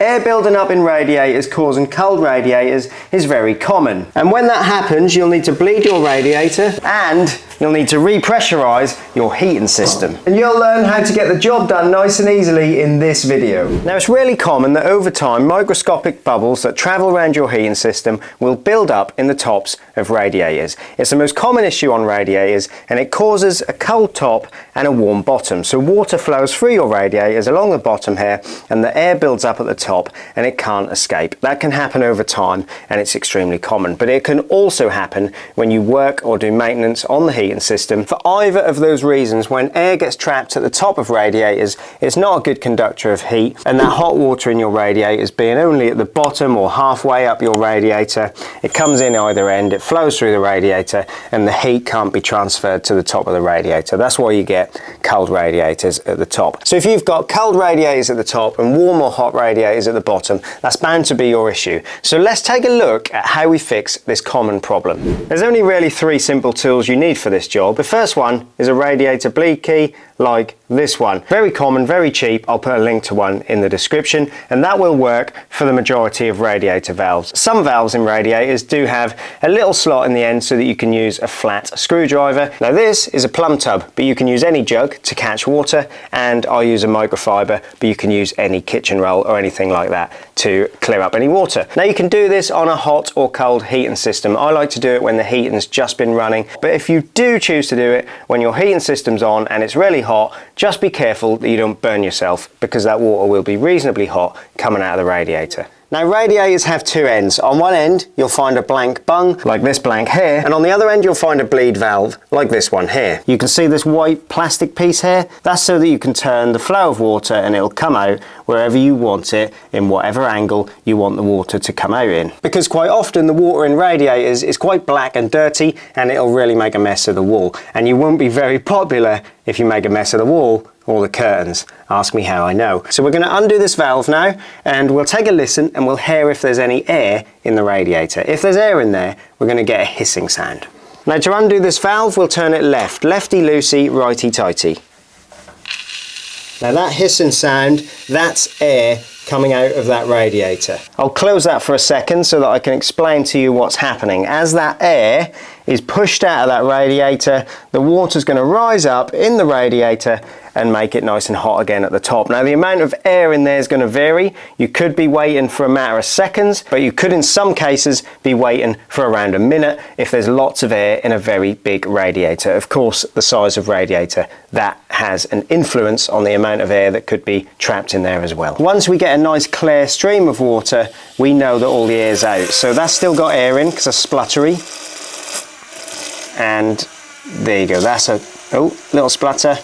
Air building up in radiators causing cold radiators is very common. And when that happens, you'll need to bleed your radiator and you'll need to repressurize your heating system. And you'll learn how to get the job done nice and easily in this video. Now, it's really common that over time, microscopic bubbles that travel around your heating system will build up in the tops of radiators. It's the most common issue on radiators, and it causes a cold top and a warm bottom. So water flows through your radiators along the bottom here, and the air builds up at the top and it can't escape. That can happen over time, and it's extremely common. But it can also happen when you work or do maintenance on the heating system. For either of those reasons, when air gets trapped at the top of radiators, it's not a good conductor of heat, and that hot water in your radiators being only at the bottom or halfway up your radiator, it comes in either end, it flows through the radiator, and the heat can't be transferred to the top of the radiator. That's why you get cold radiators at the top. So if you've got cold radiators at the top and warm or hot radiators at the bottom, that's bound to be your issue. So let's take a look at how we fix this common problem. There's only really 3 simple tools you need for this job. The first one is a radiator bleed key, like this one. Very common, very cheap. I'll put a link to one in the description, and that will work for the majority of radiator valves. Some valves in radiators do have a little slot in the end so that you can use a flat screwdriver. Now this is a plumb tub, but you can use any jug to catch water, and I use a microfiber, but you can use any kitchen roll or anything like that to clear up any water. Now you can do this on a hot or cold heating system. I like to do it when the heating's just been running, but if you do choose to do it when your heating system's on and it's really hot, just be careful that you don't burn yourself, because that water will be reasonably hot coming out of the radiator. Now radiators have 2 ends. On one end you'll find a blank bung like this blank here, and on the other end you'll find a bleed valve like this one here. You can see this white plastic piece here. That's so that you can turn the flow of water and it'll come out wherever you want it, in whatever angle you want the water to come out in. Because quite often the water in radiators is quite black and dirty, and it'll really make a mess of the wall, and you won't be very popular if you make a mess of the wall or the curtains. Ask me how I know. So we're going to undo this valve now, and we'll take a listen and we'll hear if there's any air in the radiator. If there's air in there, we're going to get a hissing sound. Now to undo this valve, we'll turn it left. Lefty-loosey, righty-tighty. Now that hissing sound, that's air coming out of that radiator. I'll close that for a second so that I can explain to you what's happening. As that air is pushed out of that radiator, the water's going to rise up in the radiator and make it nice and hot again at the top. Now the amount of air in there is going to vary. You could be waiting for a matter of seconds, but you could in some cases be waiting for around a minute if there's lots of air in a very big radiator. Of course, the size of radiator, that has an influence on the amount of air that could be trapped in there as well. Once we get a nice clear stream of water, we know that all the air's out. So that's still got air in because it's spluttery. And there you go, that's a little splutter.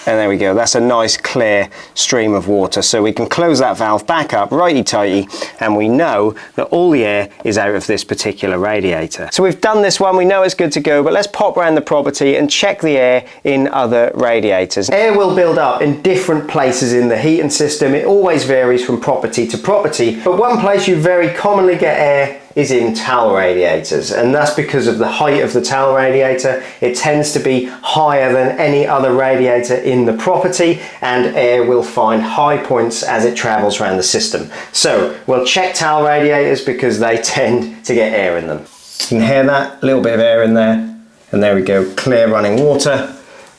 And there we go, that's a nice clear stream of water. So we can close that valve back up righty-tighty, and we know that all the air is out of this particular radiator. So we've done this one, we know it's good to go, but let's pop around the property and check the air in other radiators. Air will build up in different places in the heating system. It always varies from property to property, but one place you very commonly get air is in towel radiators, and that's because of the height of the towel radiator. It tends to be higher than any other radiator in the property, and air will find high points as it travels around the system. So we'll check towel radiators because they tend to get air in them. You can hear that, a little bit of air in there, and there we go, clear running water.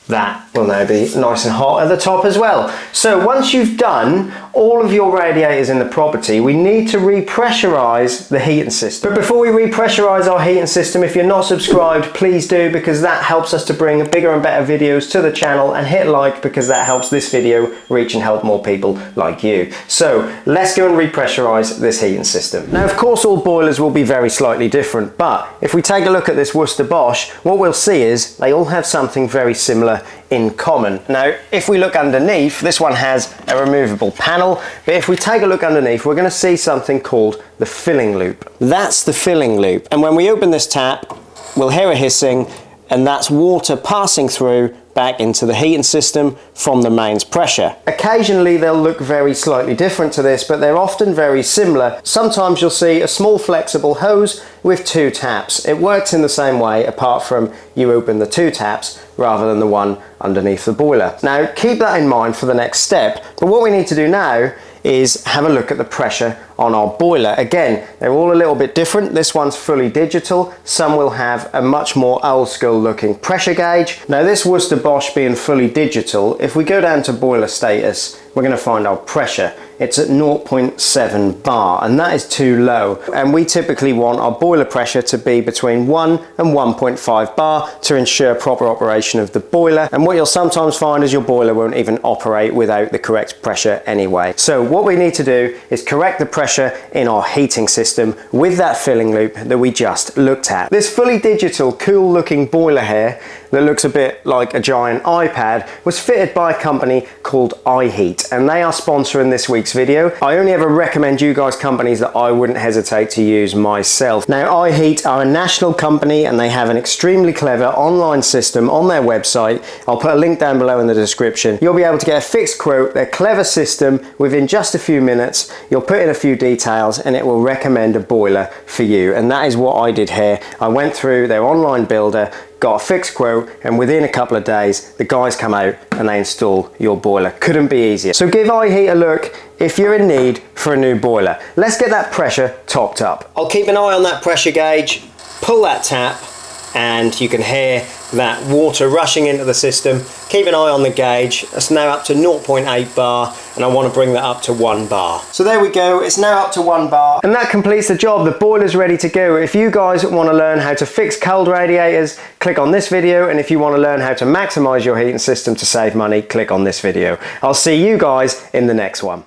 That will now be nice and hot at the top as well. So once you've done all of your radiators in the property, we need to repressurize the heating system. But before we repressurize our heating system, if you're not subscribed, please do, because that helps us to bring bigger and better videos to the channel, and hit like because that helps this video reach and help more people like you. So let's go and repressurize this heating system. Now of course all boilers will be very slightly different, but if we take a look at this Worcester Bosch, what we'll see is they all have something very similar in common. Now if we look underneath, this one has a removable panel, but if we take a look underneath, we're going to see something called the filling loop. That's the filling loop, and when we open this tap we'll hear a hissing, and that's water passing through back into the heating system from the mains pressure. Occasionally they'll look very slightly different to this, but they're often very similar. Sometimes you'll see a small flexible hose with 2 taps. It works in the same way, apart from you open the 2 taps rather than the one underneath the boiler. Now keep that in mind for the next step, but what we need to do now is have a look at the pressure on our boiler. Again, they're all a little bit different. This one's fully digital. Some will have a much more old school looking pressure gauge. Now this Worcester Bosch being fully digital, if we go down to boiler status, we're going to find our pressure. It's at 0.7 bar, and that is too low. And we typically want our boiler pressure to be between 1 and 1.5 bar to ensure proper operation of the boiler. And what you'll sometimes find is your boiler won't even operate without the correct pressure anyway. So what we need to do is correct the pressure in our heating system with that filling loop that we just looked at. This fully digital, cool looking boiler here that looks a bit like a giant iPad was fitted by a company called iHeat, and they are sponsoring this week's video. I only ever recommend you guys companies that I wouldn't hesitate to use myself. Now iHeat are a national company and they have an extremely clever online system on their website. I'll put a link down below in the description. You'll be able to get a fixed quote, their clever system, within just a few minutes. You'll put in a few details and it will recommend a boiler for you, and that is what I did here. I went through their online builder, got a fixed quote, and within a couple of days the guys come out and they install your boiler. Couldn't be easier. So give iHeat a look if you're in need for a new boiler. Let's get that pressure topped up. I'll keep an eye on that pressure gauge, pull that tap, and you can hear that water rushing into the system. Keep an eye on the gauge. It's now up to 0.8 bar, and I want to bring that up to 1 bar. So there we go, it's now up to 1 bar, and that completes the job. The boiler's ready to go. If you guys want to learn how to fix cold radiators, click on this video, and if you want to learn how to maximize your heating system to save money, click on this video. I'll see you guys in the next one.